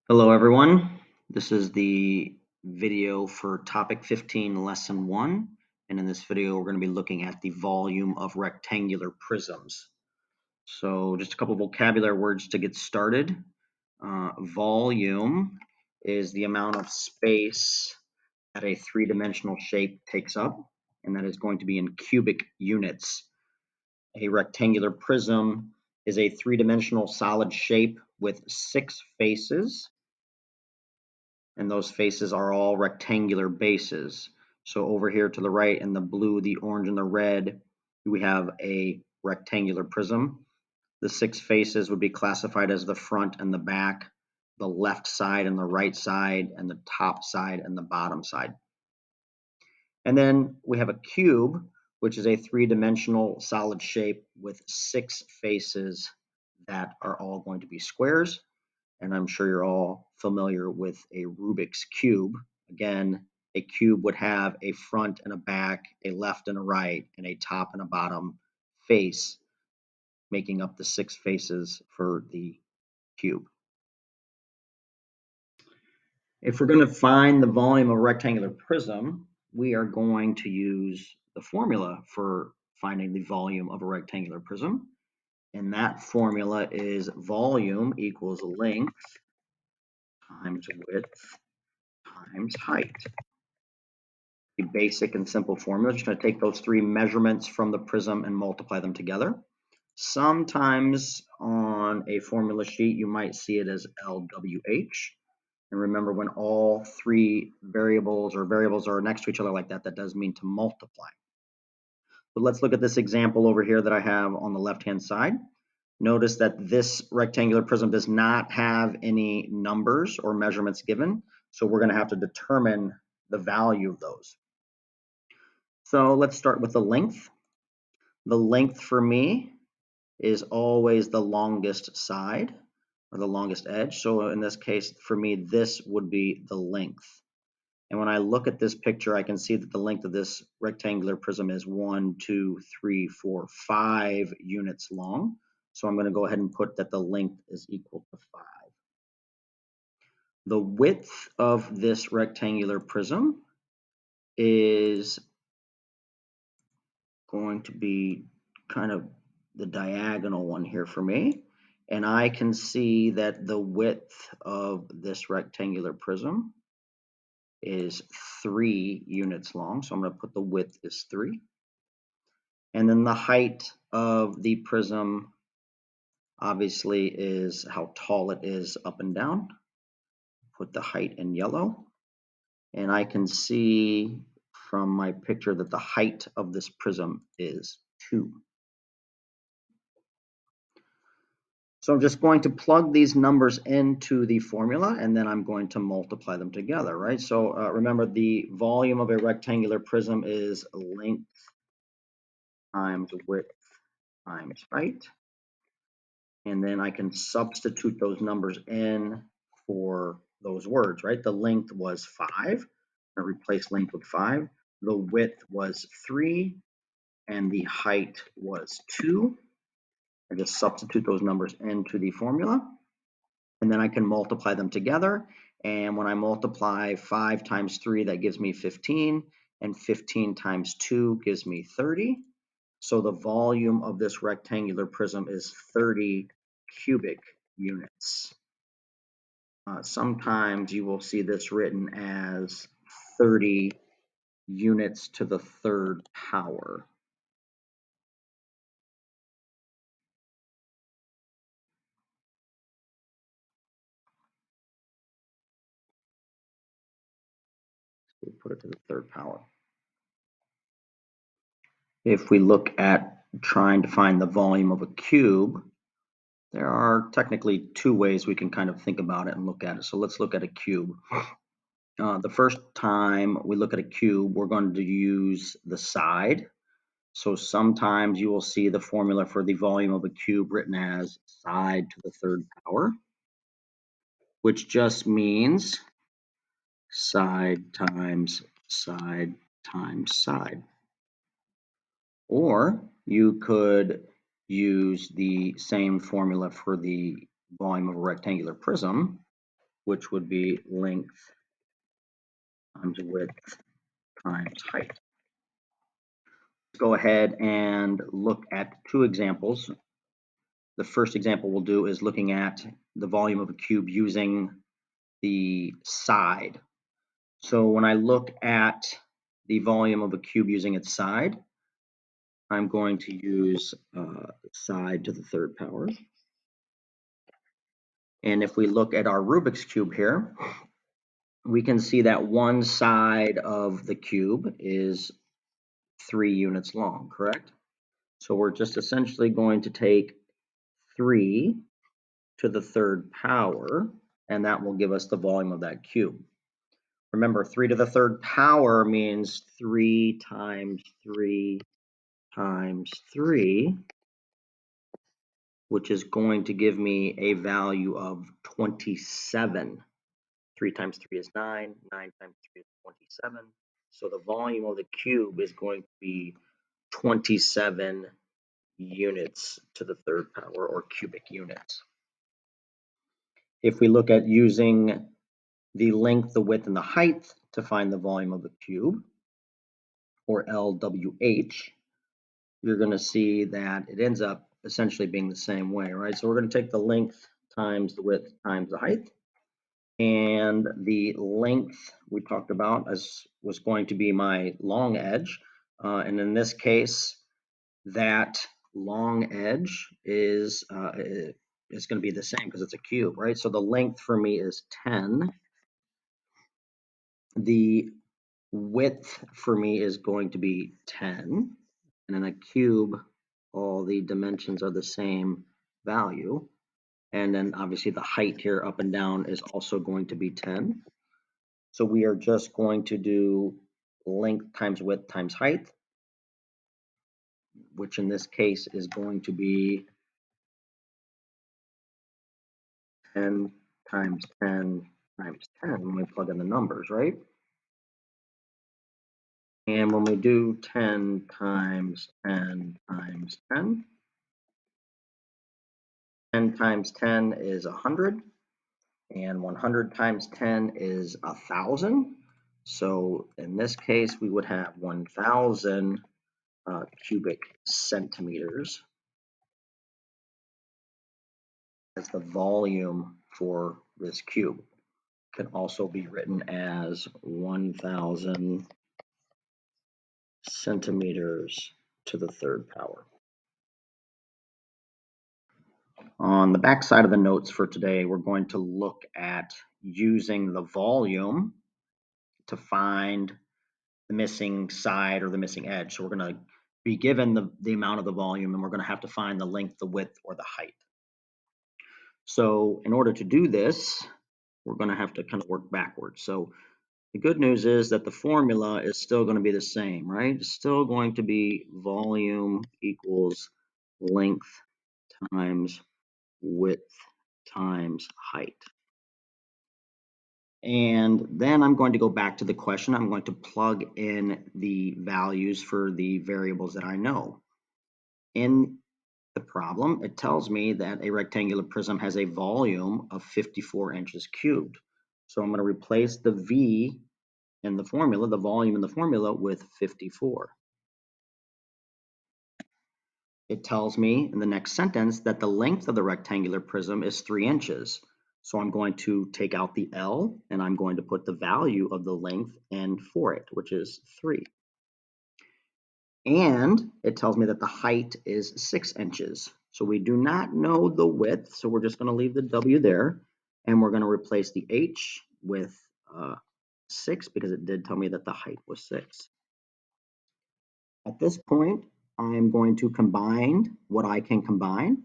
Hello everyone, this is the video for topic 15 lesson 1, and in this video we're going to be looking at the volume of rectangular prisms. So just a couple vocabulary words to get started. Volume is the amount of space that a three-dimensional shape takes up, and that is going to be in cubic units. A rectangular prism is a three-dimensional solid shape with 6 faces, and those faces are all rectangular bases. So over here to the right in the blue, the orange, and the red, we have a rectangular prism. The 6 faces would be classified as the front and the back, the left side and the right side, and the top side and the bottom side. And then we have a cube, which is a three-dimensional solid shape with 6 faces that are all going to be squares. And I'm sure you're all familiar with a Rubik's Cube. Again, a cube would have a front and a back, a left and a right, and a top and a bottom face, making up the 6 faces for the cube. If we're going to find the volume of a rectangular prism, we are going to use the formula for finding the volume of a rectangular prism. And that formula is volume equals length times width times height. A basic and simple formula. Just going to take those 3 measurements from the prism and multiply them together. Sometimes on a formula sheet, you might see it as LWH. And remember, when all 3 variables are next to each other like that, that does mean to multiply. But let's look at this example over here that I have on the left-hand side. Notice that this rectangular prism does not have any numbers or measurements given, so we're going to have to determine the value of those. So let's start with the length. The length for me is always the longest side or the longest edge. So in this case, for me, this would be the length. And when I look at this picture, I can see that the length of this rectangular prism is 1, 2, 3, 4, 5 units long. So I'm going to go ahead and put that the length is equal to 5. The width of this rectangular prism is going to be kind of the diagonal one here for me. And I can see that the width of this rectangular prism is 3 units long. So I'm going to put the width is 3. And then the height of the prism obviously is how tall it is up and down. Put the height in yellow. And I can see from my picture that the height of this prism is 2. So I'm just going to plug these numbers into the formula, and then I'm going to multiply them together, right? So remember, the volume of a rectangular prism is length times width times height. And then I can substitute those numbers in for those words, right? The length was 5. I replace length with 5. The width was 3, and the height was 2. I just substitute those numbers into the formula, and then I can multiply them together. And when I multiply 5 times 3, that gives me 15, and 15 times 2 gives me 30. So the volume of this rectangular prism is 30 cubic units. Sometimes you will see this written as 30 units to the 3rd power. So we put it to the 3rd power. If we look at trying to find the volume of a cube, there are technically 2 ways we can kind of think about it and look at it. So let's look at a cube. The first time we look at a cube, we're going to use the side. So sometimes you will see the formula for the volume of a cube written as side to the 3rd power, which just means side times side times side. Or you could use the same formula for the volume of a rectangular prism, which would be length times width times height. Let's go ahead and look at two examples. The first example we'll do is looking at the volume of a cube using the side. So when I look at the volume of a cube using its side, I'm going to use side to the third power. And if we look at our Rubik's Cube here, we can see that one side of the cube is 3 units long, correct? So we're just essentially going to take 3 to the third power, and that will give us the volume of that cube. Remember, 3 to the third power means 3 times 3 times 3, which is going to give me a value of 27. 3 times 3 is 9, 9 times 3 is 27. So the volume of the cube is going to be 27 units to the third power, or cubic units. If we look at using the length, the width, and the height to find the volume of the cube, or LWH, you're going to see that it ends up essentially being the same way, right? So we're going to take the length times the width times the height. And the length we talked about was going to be my long edge. And in this case, that long edge is going to be the same because it's a cube, right? So the length for me is 10. The width for me is going to be 10. And in a cube, all the dimensions are the same value. And then obviously the height here up and down is also going to be 10. So we are just going to do length times width times height, which in this case is going to be 10 times 10 times 10 when we plug in the numbers, right? And when we do 10 times 10 times 10, 10 times 10 is 100, and 100 times 10 is 1,000. So in this case, we would have 1,000 cubic centimeters as the volume for this cube. Can also be written as 1,000 centimeters to the third power. On the back side of the notes for today, we're going to look at using the volume to find the missing side or the missing edge. So we're going to be given the amount of the volume, and we're going to have to find the length, the width, or the height. So in order to do this, we're going to have to kind of work backwards. So the good news is that the formula is still going to be the same, right? It's still going to be volume equals length times width times height. And then I'm going to go back to the question. I'm going to plug in the values for the variables that I know. In the problem, it tells me that a rectangular prism has a volume of 54 inches cubed. So I'm going to replace the V in the formula, the volume in the formula, with 54. It tells me in the next sentence that the length of the rectangular prism is 3 inches. So I'm going to take out the L and I'm going to put the value of the length in for it, which is 3. And it tells me that the height is 6 inches. So we do not know the width, so we're just going to leave the W there. And we're going to replace the H with 6 because it did tell me that the height was 6. At this point, I'm going to combine what I can combine.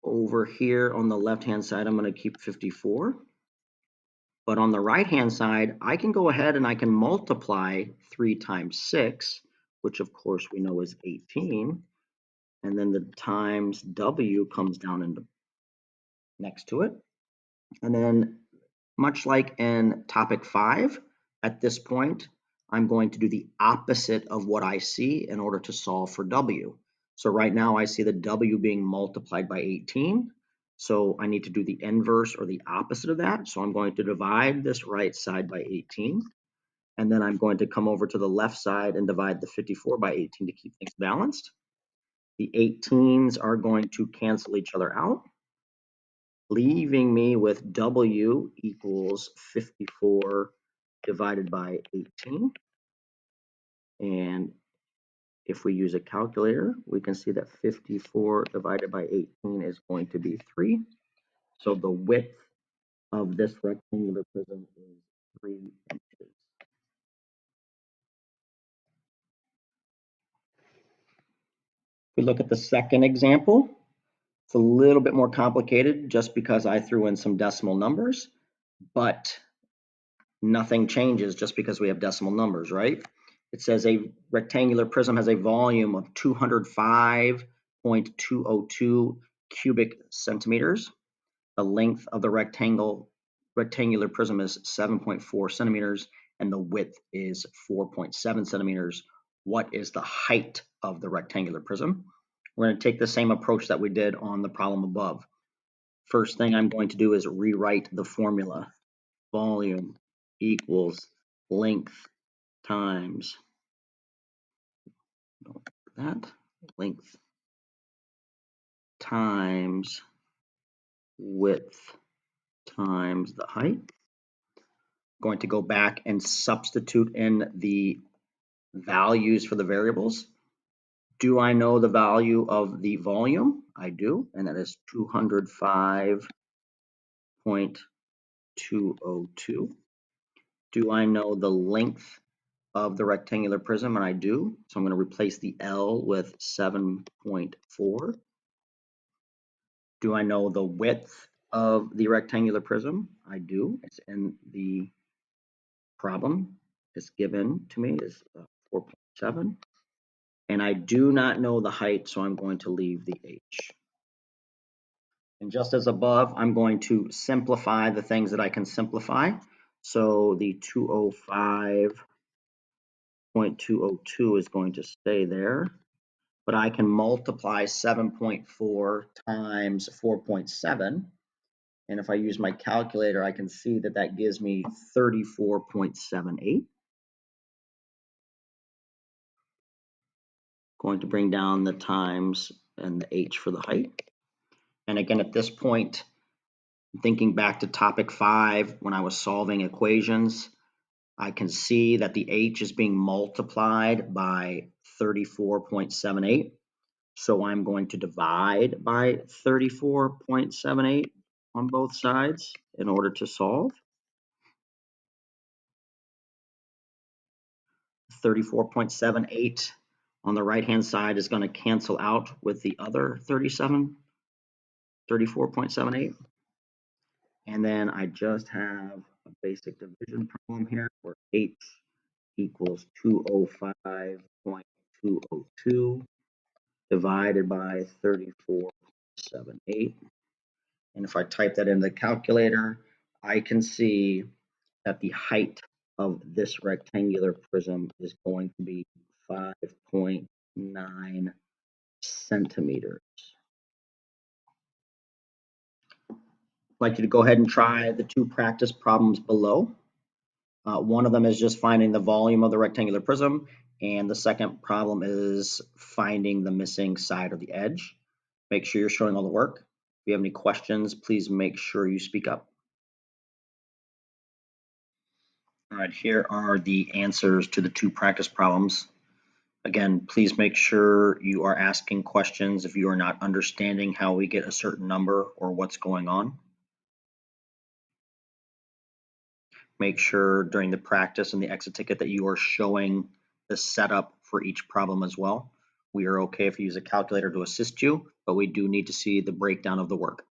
Over here on the left-hand side, I'm going to keep 54. But on the right-hand side, I can go ahead and I can multiply 3 times 6, which of course we know is 18. And then the times W comes down into next to it. And then much like in topic 5, at this point, I'm going to do the opposite of what I see in order to solve for W. So right now I see the W being multiplied by 18. So I need to do the inverse or the opposite of that. So I'm going to divide this right side by 18. And then I'm going to come over to the left side and divide the 54 by 18 to keep things balanced. The 18s are going to cancel each other out, leaving me with W equals 54 divided by 18. And if we use a calculator, we can see that 54 divided by 18 is going to be 3. So the width of this rectangular prism is 3 inches. If we look at the second example, it's a little bit more complicated just because I threw in some decimal numbers, but nothing changes just because we have decimal numbers, right? It says a rectangular prism has a volume of 205.202 cubic centimeters. The length of the rectangular prism is 7.4 centimeters, and the width is 4.7 centimeters. What is the height of the rectangular prism? We're going to take the same approach that we did on the problem above. First thing I'm going to do is rewrite the formula. Volume equals length times that, length times width times the height. Going to go back and substitute in the values for the variables. Do I know the value of the volume? I do, and that is 205.202. Do I know the length of the rectangular prism? And I do. So I'm going to replace the L with 7.4. Do I know the width of the rectangular prism? I do. It's in the problem. It's given to me is 4.7. And I do not know the height, so I'm going to leave the H. And just as above, I'm going to simplify the things that I can simplify. So the 205.202 is going to stay there, but I can multiply 7.4 times 4.7. And if I use my calculator, I can see that that gives me 34.78. Going to bring down the times and the H for the height. And again, at this point, thinking back to topic 5, when I was solving equations, I can see that the H is being multiplied by 34.78. So I'm going to divide by 34.78 on both sides in order to solve. 34.78 on the right-hand side is going to cancel out with the other 34.78. And then I just have a basic division problem here where H equals 205.202 divided by 34.78. And if I type that in the calculator, I can see that the height of this rectangular prism is going to be 5.9 centimeters. I'd like you to go ahead and try the 2 practice problems below. One of them is just finding the volume of the rectangular prism, and the second problem is finding the missing side or the edge. Make sure you're showing all the work. If you have any questions, please make sure you speak up. All right, here are the answers to the 2 practice problems. Again, please make sure you are asking questions if you are not understanding how we get a certain number or what's going on. Make sure during the practice and the exit ticket that you are showing the setup for each problem as well. We are okay if you use a calculator to assist you, but we do need to see the breakdown of the work.